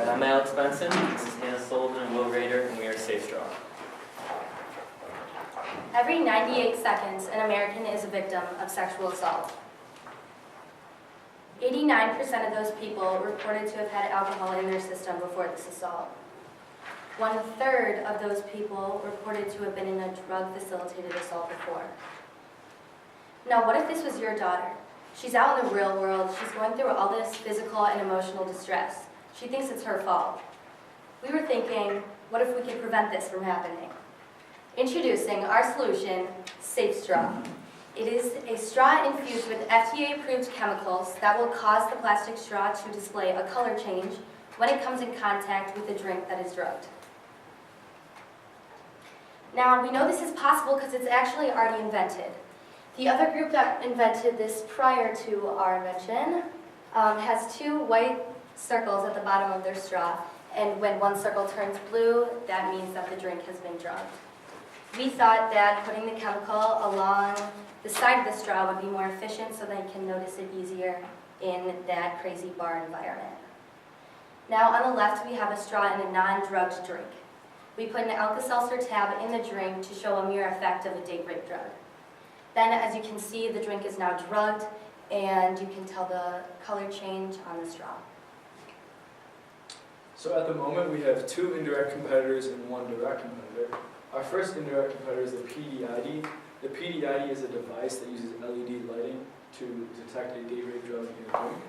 I'm Alex Benson, this is Hannah Sullivan and Will Rader, and we are Safe Straw. Every 98 seconds, an American is a victim of sexual assault. 89% of those people reported to have had alcohol in their system before this assault. 1/3 of those people reported to have been in a drug-facilitated assault before. Now, what if this was your daughter? She's out in the real world, she's going through all this physical and emotional distress. She thinks it's her fault. We were thinking, what if we could prevent this from happening? Introducing our solution, Safe Straw. It is a straw infused with FDA-approved chemicals that will cause the plastic straw to display a color change when it comes in contact with the drink that is drugged. Now, we know this is possible because it's actually already invented. The other group that invented this prior to our invention has 2 white circles at the bottom of their straw, and when one circle turns blue, that means that the drink has been drugged. We thought that putting the chemical along the side of the straw would be more efficient so they can notice it easier in that crazy bar environment. Now on the left we have a straw in a non-drugged drink. We put an Alka-Seltzer tab in the drink to show a mirror effect of a date rape drug. Then as you can see, the drink is now drugged and you can tell the color change on the straw. So at the moment we have 2 indirect competitors and 1 direct competitor. Our first indirect competitor is the PDID. The PDID is a device that uses LED lighting to detect a date rape drug in a drink.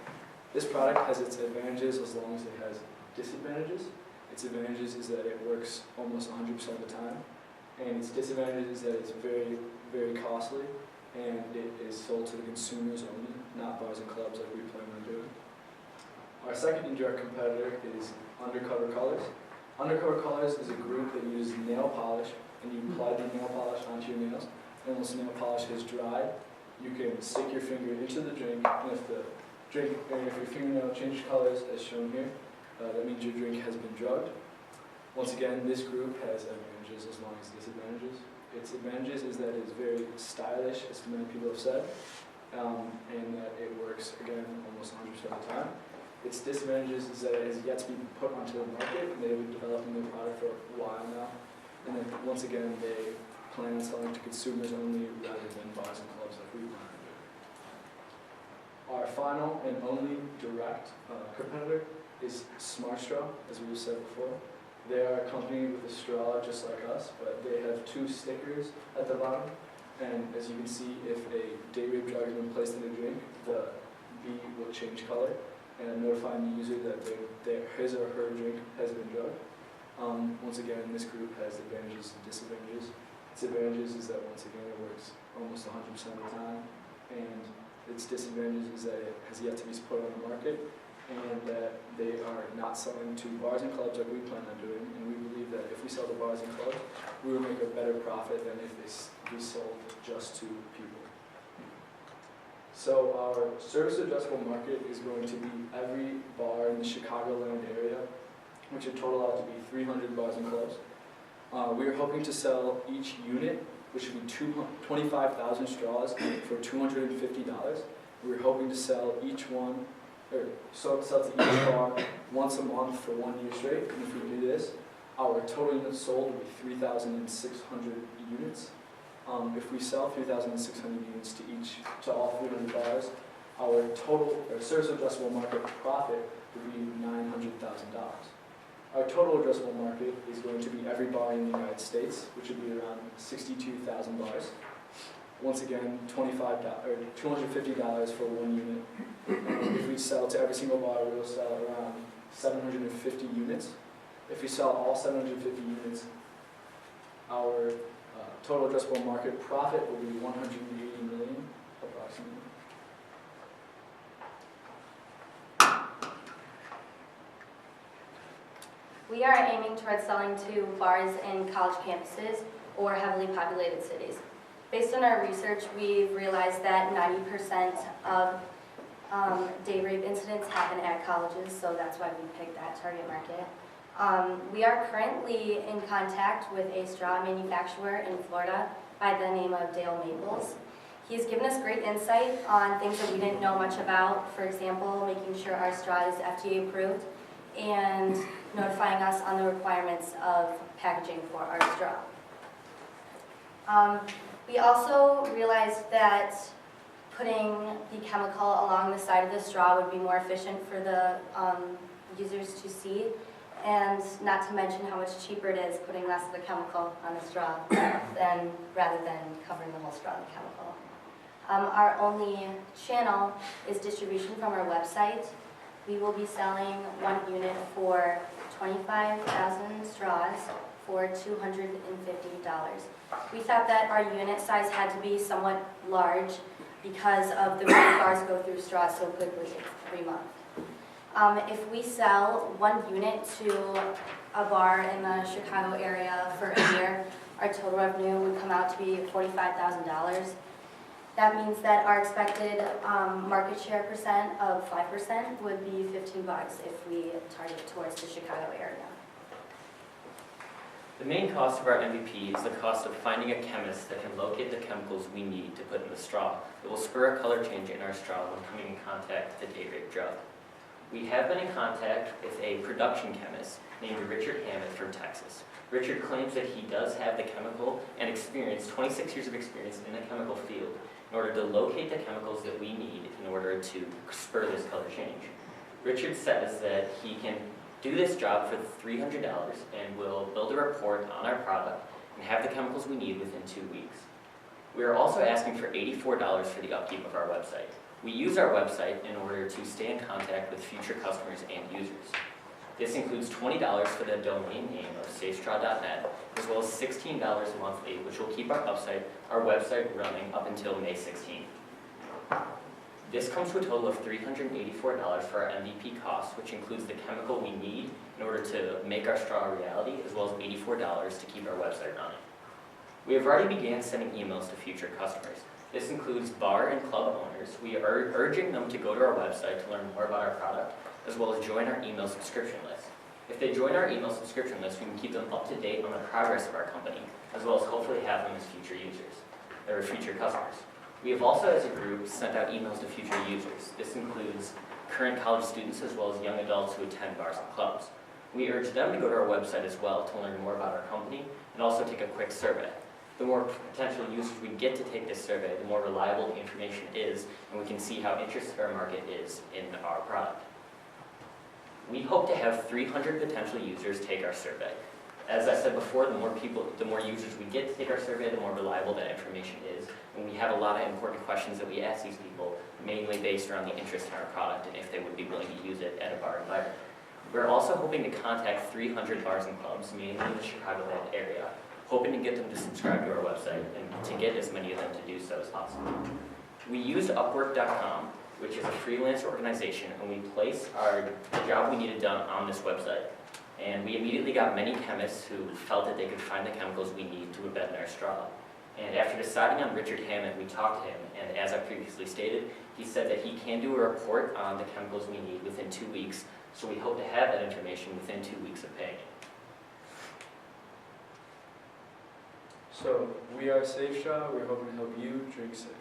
This product has its advantages as long as it has disadvantages. Its advantages is that it works almost 100% of the time, and its disadvantages is that it's very, very costly, and it is sold to the consumers only, not bars and clubs like we plan on doing. Our second indirect competitor is Undercover Colors. Undercover Colors is a group that uses nail polish, and you apply the nail polish onto your nails, and once the nail polish is dry, you can stick your finger into the drink, and if your fingernail changes colors as shown here, that means your drink has been drugged. Once again, this group has advantages as long as disadvantages. Its advantages is that it's very stylish, as many people have said, and that it works, again, almost 100% of the time. Its disadvantages is that it has yet to be put onto the market, and they've been developing the product for a while now. And then, once again, they plan on selling to consumers only rather than bars and clubs like we plan to do. Our final and only direct competitor is Smart Straw, as we've said before. They are a company with a straw just like us, but they have 2 stickers at the bottom. And as you can see, if a date rape drug has been placed in the drink, the B will change color and notifying the user that his or her drink has been drugged. Once again, this group has advantages and disadvantages. Its advantages is that once again it works almost 100% of the time, and its disadvantages is that it has yet to be put on the market, and that they are not selling to bars and clubs like we plan on doing, and we believe that if we sell to bars and clubs, we will make a better profit than if we sold just to people. So our service addressable market is going to be every bar in the Chicagoland area, which would total out to be 300 bars and clubs. We are hoping to sell each unit, which would be 25,000 straws for $250. We're hoping to sell each one, sell to each bar once a month for 1 year straight. And if we do this, our total units sold will be 3,600 units. If we sell 3,600 units to all 300 bars, our total service addressable market profit would be $900,000. Our total addressable market is going to be every bar in the United States, which would be around 62,000 bars. Once again, $250 for 1 unit. If we sell to every single bar, we'll sell around 750 units. If we sell all 750 units, our total addressable market profit will be $180 million, approximately. We are aiming towards selling to bars in college campuses or heavily populated cities. Based on our research, we've realized that 90% of date rape incidents happen at colleges, so that's why we picked that target market. We are currently in contact with a straw manufacturer in Florida by the name of Dale Maples. He's given us great insight on things that we didn't know much about. For example, making sure our straw is FDA approved and notifying us on the requirements of packaging for our straw. We also realized that putting the chemical along the side of the straw would be more efficient for the users to see, and not to mention how much cheaper it is putting less of the chemical on the straw rather than covering the whole straw in chemical. Our only channel is distribution from our website. We will be selling one unit for 25,000 straws for $250. We thought that our unit size had to be somewhat large because of the way bars go through straws so quickly every month. If we sell one unit to a bar in the Chicago area for a year, our total revenue would come out to be $45,000. That means that our expected market share percent of 5% would be $15 if we target towards the Chicago area. The main cost of our MVP is the cost of finding a chemist that can locate the chemicals we need to put in the straw that will spur a color change in our straw when coming in contact with the day rape drug. We have been in contact with a production chemist named Richard Hammond from Texas. Richard claims that he does have the chemical and experience, 26 years of experience in the chemical field, in order to locate the chemicals that we need in order to spur this color change. Richard says that he can do this job for $300 and will build a report on our product and have the chemicals we need within 2 weeks. We are also asking for $84 for the upkeep of our website. We use our website in order to stay in contact with future customers and users. This includes $20 for the domain name of safestraw.net, as well as $16 monthly, which will keep our website running up until May 16th. This comes to a total of $384 for our MVP costs, which includes the chemical we need in order to make our straw a reality, as well as $84 to keep our website running. We have already began sending emails to future customers. This includes bar and club owners. We are urging them to go to our website to learn more about our product, as well as join our email subscription list. If they join our email subscription list, we can keep them up to date on the progress of our company, as well as hopefully have them as future users, or future customers. We have also, as a group, sent out emails to future users. This includes current college students as well as young adults who attend bars and clubs. We urge them to go to our website as well to learn more about our company and also take a quick survey. The more potential users we get to take this survey, the more reliable the information is, and we can see how interested our market is in our product. We hope to have 300 potential users take our survey. As I said before, the more users we get to take our survey, the more reliable that information is. And we have a lot of important questions that we ask these people, mainly based around the interest in our product and if they would be willing to use it at a bar environment. We're also hoping to contact 300 bars and clubs, mainly in the Chicagoland area, hoping to get them to subscribe to our website and to get as many of them to do so as possible. We used Upwork.com, which is a freelance organization, and we placed the job we needed done on this website. And we immediately got many chemists who felt that they could find the chemicals we need to embed in our straw. And after deciding on Richard Hammond, we talked to him, and as I previously stated, he said that he can do a report on the chemicals we need within 2 weeks, so we hope to have that information within 2 weeks of paying. So, we are Safe Straw. We're hoping to help you drink safe.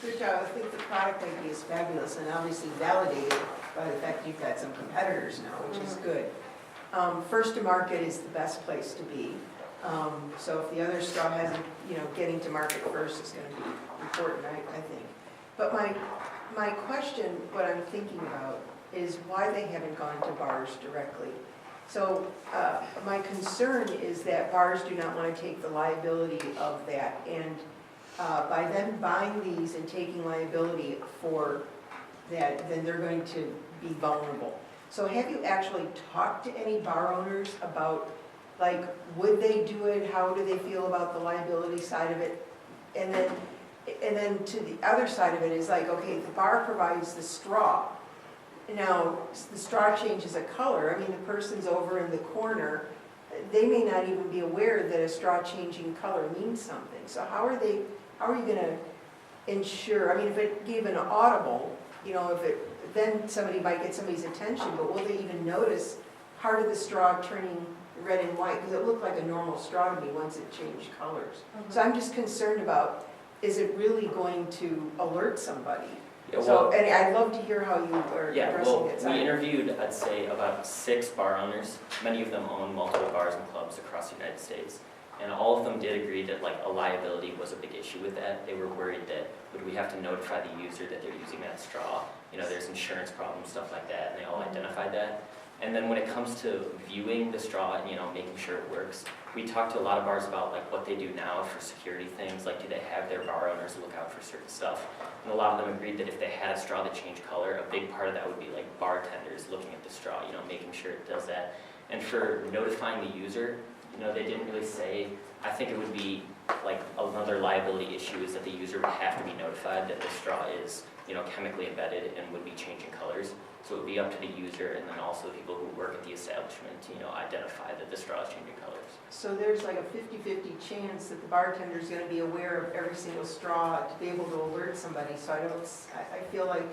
Good job. I think the product idea is fabulous and obviously validated by the fact you've got some competitors now, which is good. First to market is the best place to be. So if the other straw hasn't, getting to market first is going to be important, I think. But my question, what I'm thinking about, is why they haven't gone to bars directly. So my concern is that bars do not want to take the liability of that, and by them buying these and taking liability for that, then they're going to be vulnerable. So have you actually talked to any bar owners about, like, would they do it? How do they feel about the liability side of it? And then to the other side of it is like, okay, the bar provides the straw. Now, the straw changes a color. I mean, the person's over in the corner, they may not even be aware that a straw changing color means something. So how are you going to ensure, I mean, if it gave an audible, then somebody might get somebody's attention, but will they even notice part of the straw turning red and white? Because it looked like a normal straw to me once it changed colors. So I'm just concerned about is it really going to alert somebody? Yeah, So, well, and I'd love to hear how you are yeah, addressing well, it. we interviewed, I'd say, about 6 bar owners. Many of them own multiple bars and clubs across the United States. And all of them did agree that like a liability was a big issue with that. They were worried that would we have to notify the user that they're using that straw? You know, there's insurance problems, stuff like that, and they all identified that. And then when it comes to viewing the straw and, you know, making sure it works, we talked to a lot of bars about like what they do now for security things, like do they have their bar owners look out for certain stuff? And a lot of them agreed that if they had a straw that changed color, a big part of that would be like bartenders looking at the straw, you know, making sure it does that. And for notifying the user, you know, they didn't really say, I think it would be like another liability issue is that the user would have to be notified that the straw is, you know, chemically embedded and would be changing colors. So it would be up to the user and then also the people who work at the establishment to, you know, identify that the straw is changing colors. So there's like a 50-50 chance that the bartender's gonna be aware of every single straw to be able to alert somebody. So I feel like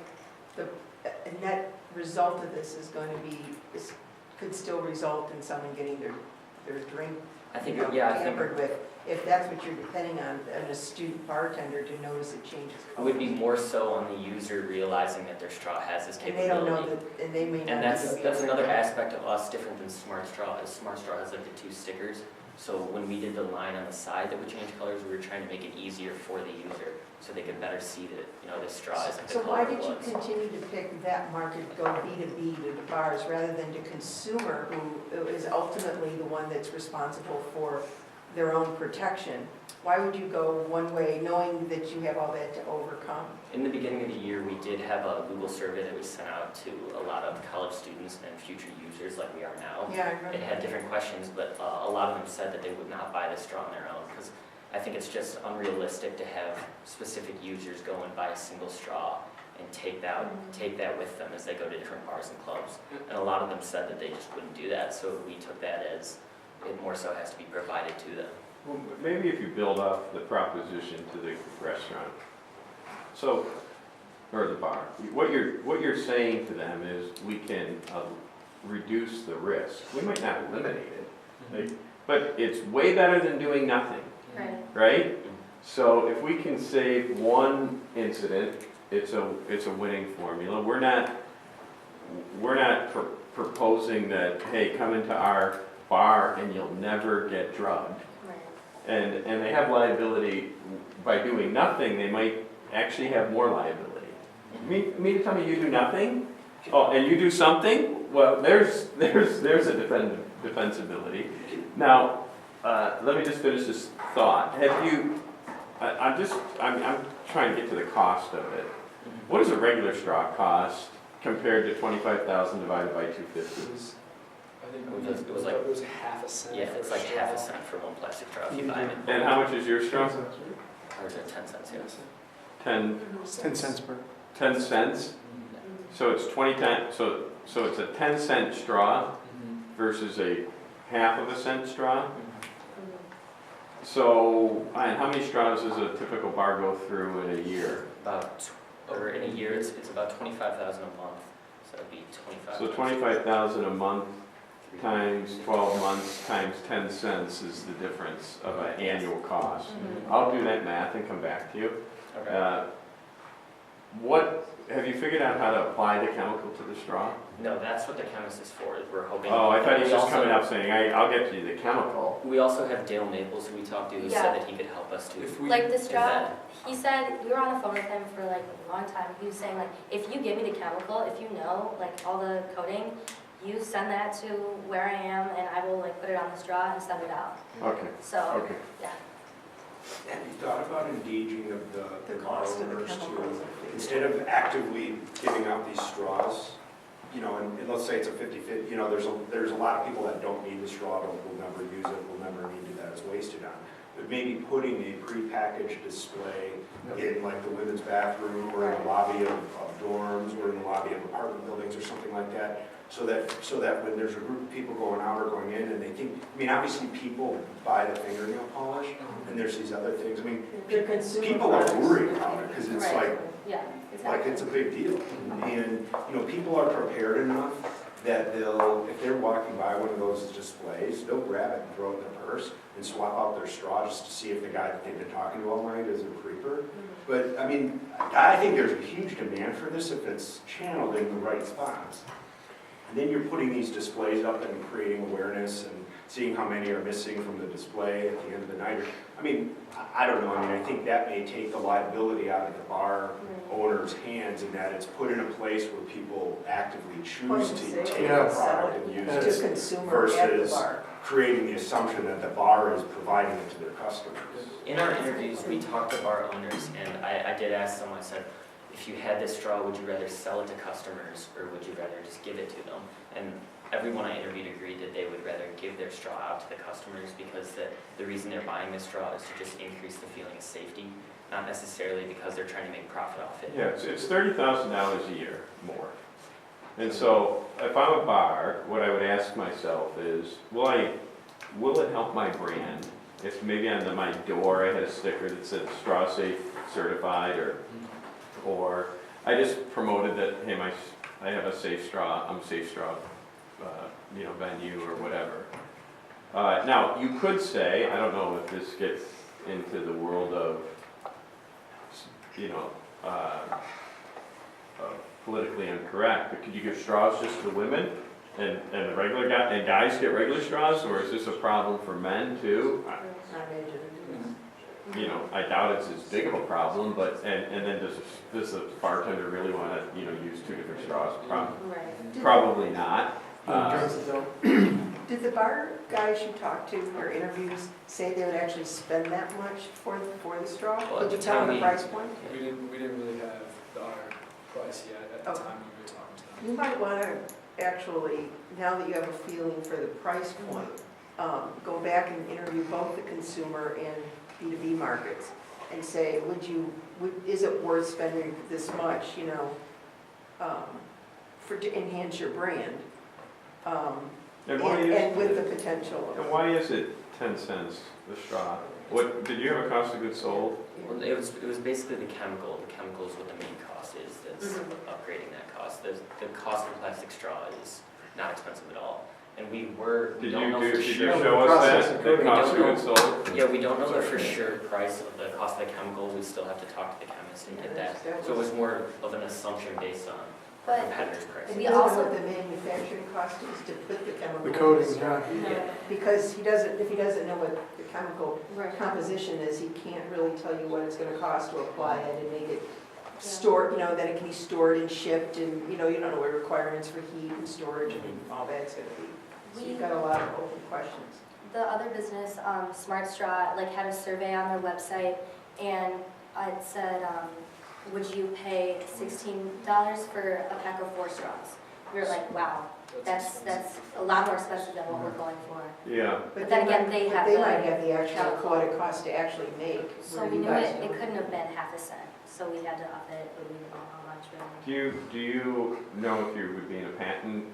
a net result of this is gonna be, this could still result in someone getting their drink I think, you know, yeah, I think tampered with, if that's what you're depending on, an astute bartender to notice it changes it colors. would be more so on the user realizing that their straw has this And they don't capability. know that, and they may not. And that's even be aware another of that. aspect of us different than Smart Straw, is Smart Straw has like the 2 stickers. So when we did the line on the side that would change colors, we were trying to make it easier for the user so they could better see that, you know, this straw isn't the So color why it did you was. continue to pick that market, go B2B to the bars, rather than to consumer, who is ultimately the one that's responsible for their own protection? Why would you go one way, knowing that you have all that to overcome? In the beginning of the year, we did have a Google survey that we sent out to a lot of college students and future users like we are now. Yeah, I remember. It had different questions, but a lot of them said that they would not buy the straw on their own because I think it's just unrealistic to have specific users go and buy a single straw and take that with them as they go to different bars and clubs. And a lot of them said that they just wouldn't do that, so we took that as it more so has to be provided to them. Well, maybe if you build up the proposition to the restaurant, so, or the bar, what you're saying to them is we can reduce the risk. We might not eliminate it, like, but it's way better than doing nothing, Right. right? So if we can save one incident, it's a winning formula. We're not proposing that, hey, come into our bar and you'll never get drugged. Right. And they have liability, by doing nothing, they might actually have more liability. Me to tell me you do nothing? Oh, and you do something? Well, there's a defensibility. Now, let me just finish this thought. Have you, I'm trying to get to the cost of it. What does a regular straw cost compared to 25,000 divided by 250? I think It was like- it was half a cent. Yeah, for it's a like half a straw. cent for one plastic straw if you buy it. And how much is your straw? Or is it 10 cents, yes? 10 10 cents per. 10 cents? So it's 20 times, so it's a 10-cent straw Mhm. versus a half of a cent straw? Mm-hmm. So, and how many straws does a typical bar go through in a year? Or in a year, it's about 25,000 a month, so it'd be 25. So 25,000 a month times 12 months times 10 cents is the difference of an annual cost. I'll do that math and come back to you. Okay. Have you figured out how to apply the chemical to the straw? No, that's what the chemist is for, is we're hoping. Oh, I thought he was We just also- coming up saying, I'll get you the chemical. We also have Dale Maples, who we talked to, who Yeah. said that he could help us too. If we, Like the straw, that- he said, we were on the phone with him for like a long time. He was saying like, if you give me the chemical, if you know like all the coding, you send that to where I am and I will like put it on the straw and send it out. Okay, So, okay. yeah. Have you thought about engaging of the bar cost of the owners chemicals. to, instead of actively giving out these straws, you know, and let's say it's a 50-50, you know, there's a lot of people that don't need the straw, will never use it, will never need it, that it's wasted on. But maybe putting a prepackaged display in like the women's bathroom or in the lobby of dorms or in the lobby of apartment buildings or something like that, so that when there's a group of people going out or going in and they think, I mean, obviously people buy the fingernail polish and there's these other things, I mean, They're consumer people are products. worried about it because it's Right. like Yeah, exactly. it's a big deal. And, you know, people are prepared enough that they'll, if they're walking by one of those displays, they'll grab it and throw it in their purse and swap out their straw just to see if the guy that they've been talking to all night is a creeper. But, I mean, I think there's a huge demand for this if it's channeled in the right spots. And then you're putting these displays up and creating awareness and seeing how many are missing from the display at the end of the night. I mean, I don't know, I mean, I think that may take the liability out of the bar owner's hands in that it's put in a place where people actively choose to take a product and use To it consumer at the versus bar. creating the assumption that the bar is providing it to their customers. In our interviews, we talked to bar owners, and I did ask them, I said, if you had this straw, would you rather sell it to customers, or would you rather just give it to them? And everyone I interviewed agreed that they would rather give their straw out to the customers because the reason they're buying this straw is to just increase the feeling of safety, not necessarily because they're trying to make profit off it. Yeah, it's $30,000 a year more. And so if I'm a bar, what I would ask myself is, will it help my brand? If maybe on my door I had a sticker that said straw safe certified, or I just promoted that, hey, I have a safe straw, I'm a safe straw, venue or whatever. Now, you could say, I don't know if this gets into the world of, politically incorrect, but could you give straws just to women and the regular guy, and guys get regular straws, or is this a problem for men too? I doubt it's as big of a problem, but, and then does the bartender really want to, use two different straws? Probably not. Did the bar guys you talked to in your interviews say they would actually spend that much for the straw? Well, Did you tell them the price point? We didn't really have our price yet at the time we were talking to them. You might want to actually, now that you have a feeling for the price point, go back and interview both the consumer and B2B markets and say, is it worth spending this much, to enhance your brand? And with the potential. And why is it 10 cents the straw? What, did you have a cost of goods sold? Well, it was basically the chemical. The chemical is what the main cost is that's upgrading that cost. The cost of plastic straw is not expensive at all. And we don't know for Did you sure. show us that, the cost of goods sold? Yeah, we don't know the for sure price of the cost of the chemical. We still have to talk to the chemist and get that. So it was more of an assumption based on But competitors' pricing. We also what the manufacturing cost is to put the chemical. The coating, yeah. Yeah. Because if he doesn't know what the chemical composition is, he can't really tell you what it's gonna cost to apply it and make it stored, that it can be stored and shipped, and, you don't know what requirements for heat and storage and all that's gonna be. So you've got a lot of open questions. The other business, Smart Straw, had a survey on their website, and it said, would you pay $16 for a pack of 4 straws? We were like, wow, that's a lot more expensive than what we're going for. Yeah. But then again, they have They the might have the actual, chemical. what it costs to actually make. So where we you knew guys it don't. couldn't have been half a cent, so we had to up it, but we didn't know how much really. Do you know if you would be in a patent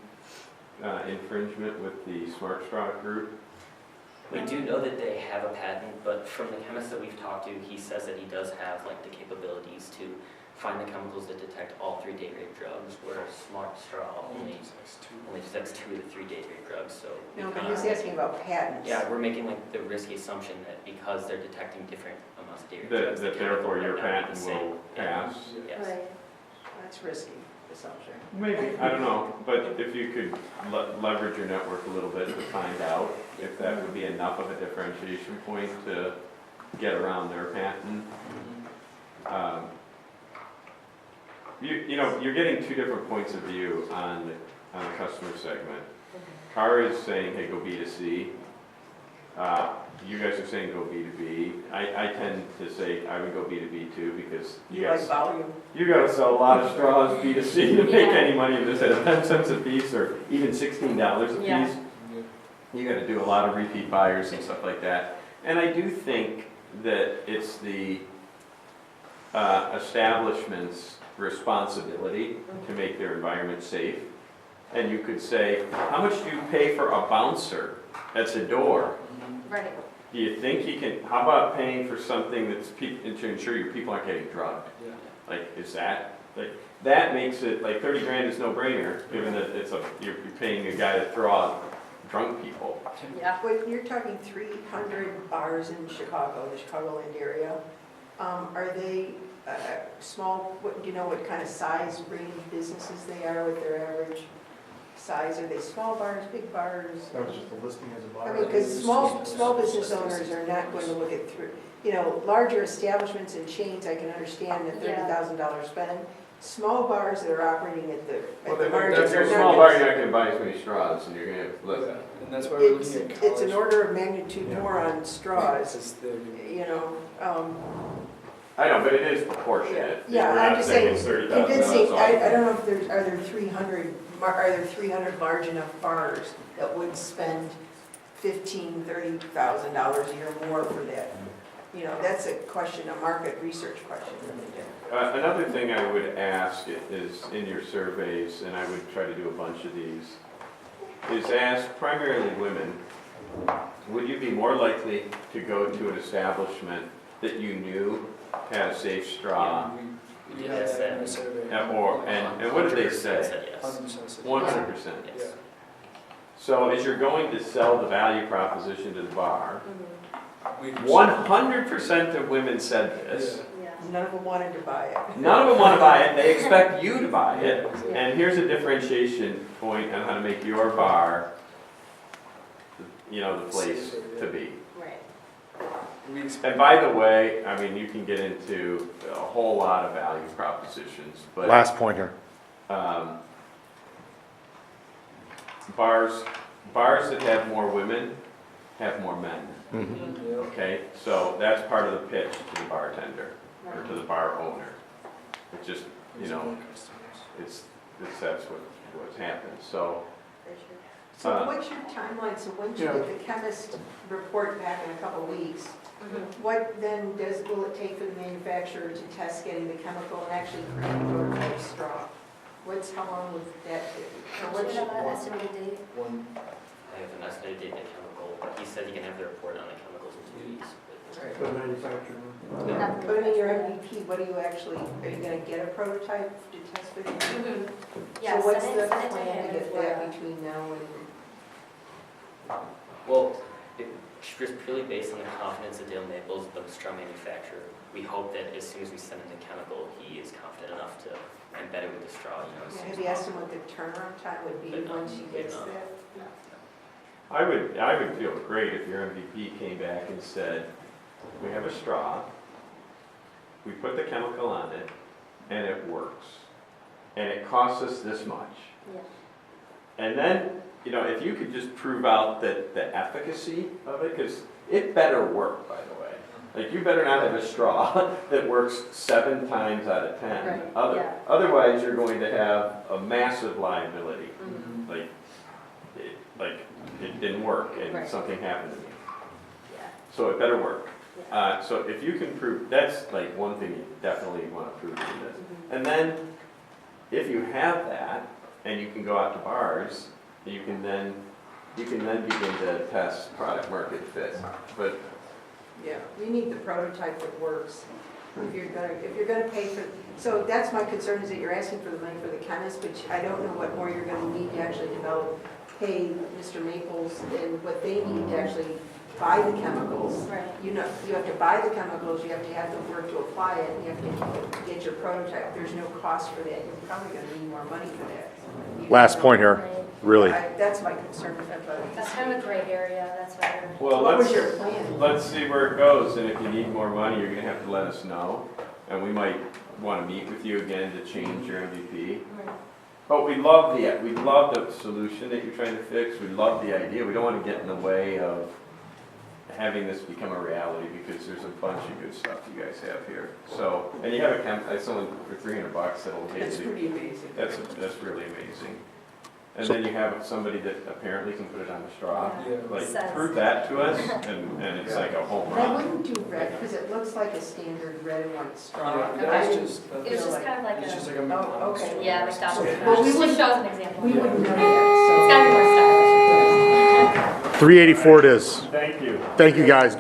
infringement with the Smart Straw group? We do know that they have a patent, but from the chemist that we've talked to, he says that he does have the capabilities to find the chemicals that detect all 3 date rape drugs, where Smart Straw only detects 2 of the 3 date rape drugs. So we No, but kinda- he's asking about patents. yeah, we're making the risky assumption that because they're detecting different amounts of date rape drugs, That the chemical therefore your might not be patent the same. will Yeah. pass? Yes. Right. That's risky assumption. Maybe, I don't know, but if you could leverage your network a little bit to find out if that would be enough of a differentiation point to get around their patent. You're getting 2 different points of view on the customer segment. Car is saying, hey, go B2C. You guys are saying go B2B. I tend to say I would go B2B too, because You like volume. you gotta sell a lot of straws B2C to make Yeah. any money in this at 10 cents a piece or even $16 a piece. Yeah. You gotta do a lot of repeat buyers and stuff like that. And I do think that it's the establishment's responsibility to make their environment safe. And you could say, how much do you pay for a bouncer that's a door? Right. Do you think you can, how about paying for something that's to ensure your people aren't getting drugged? Yeah. Like, is that, like, that makes it, like, 30 grand is no brainer, given that you're paying a guy to throw out drunk people. Yeah. When you're talking 300 bars in Chicago, the Chicagoland area, are they small, do you know what kind of size range businesses they are with their average size? Are they small bars, big bars? That was just a listing as a bar. I mean, because small business owners are not going to look at through, larger establishments and chains, I can understand the $30,000 spend. Small bars that are operating at the margins If you're are a not small gonna- bar, you're not gonna buy as many straws, and you're gonna have less. Yeah, and that's why we're It's, looking at college. it's an order of magnitude more on straws, It's the- I know, but it is proportionate. Yeah, We're I'm not just saying saying, it's $30,000 convincing, off. I don't know if are there 300 large enough bars that would spend $15,000, $30,000 a year more for that? That's a question, a market research question. Another thing I would ask is, in your surveys, and I would try to do a bunch of these, is ask primarily women, would you be more likely to go to an establishment that you knew had a safe straw? We had that in our survey. And what did they say? Said yes. 100% said 100%. Yeah. So as you're going to sell the value proposition to the bar, We- 100% of women said this. Yeah. None of them wanted to buy it. None of them want to buy it, they expect you to buy Yeah, it. exactly. And here's a differentiation point on how to make your bar, the place to be. Right. We And by the way, I mean, you can get into a whole lot of value propositions, but Last point here. bars that have more women have more men. Yeah. Okay, so that's part of the pitch to the bartender or to the bar owner. It just, that's what's happened. So, So what's your timeline? So once you get the chemist report back in a couple of weeks, what then will it take for the manufacturer to test getting the chemical and actually create a prototype straw? How long would that take? Do you have an estimated date? One. I have an estimated date in the chemical. He said he can have the report on the chemicals in 2 weeks. The manufacturer. Not But I mean, your MVP, are you gonna get a prototype to test with? Yeah, So what's send the it to plan him to get for, that between now and? Well, just purely based on the confidence of Dale Maples, the straw manufacturer, we hope that as soon as we send him the chemical, he is confident enough to embed it with the straw, as soon Have as you asked him possible. what the turnaround time would be But no, once he gets no. that? I would feel great if your MVP came back and said, we have a straw, we put the chemical on it, and it works. And it costs us this much. Yeah. And then, if you could just prove out that the efficacy of it, because it better work, by the way. Like, you better not have a straw that works 7 times out of 10. Right, yeah. Otherwise, you're going to have a massive liability. Like, it didn't work and Right. something happened to me. Yeah. So it better work. Yeah. So if you can prove, that's like one thing you definitely want to prove in this. And then, if you have that, and you can go out to bars, you can then begin to test product market fit. But Yeah, we need the prototype that works. If you're gonna pay for, so that's my concern, is that you're asking for the money for the chemist, but I don't know what more you're gonna need to actually develop, pay Mr. Maples and what they need to actually buy the chemicals. Right. You have to buy the chemicals, you have to have the work to apply it, and you have to get your prototype. There's no cost for that. You're probably gonna need more money for that. Last point here, Right. really. That's my concern with that, That's kind of a gray area, that's why well, What was your plan? let's see where it goes. And if you need more money, you're gonna have to let us know, and we might want to meet with you again to change your MVP. we're. But we love the solution that you're trying to fix. We love the idea. We don't want to get in the way of having this become a reality, because there's a bunch of good stuff you guys have here. So, and you have someone for $300 that'll That's get you. pretty amazing. That's really amazing. And then you have somebody that apparently can put it on a straw. Yeah. Like, Sense. prove that to us, and it's like a home But I run. wouldn't do red, because it looks like a standard red and white straw. Yeah, Okay. that's just, It was just kind of like it's just a, like a McDonald's. okay. straw. yeah, McDonald's. Well, we Just would- shows an example. We It's wouldn't know that, gotta be more stylish. 384 it is. Thank you. Thank you, guys.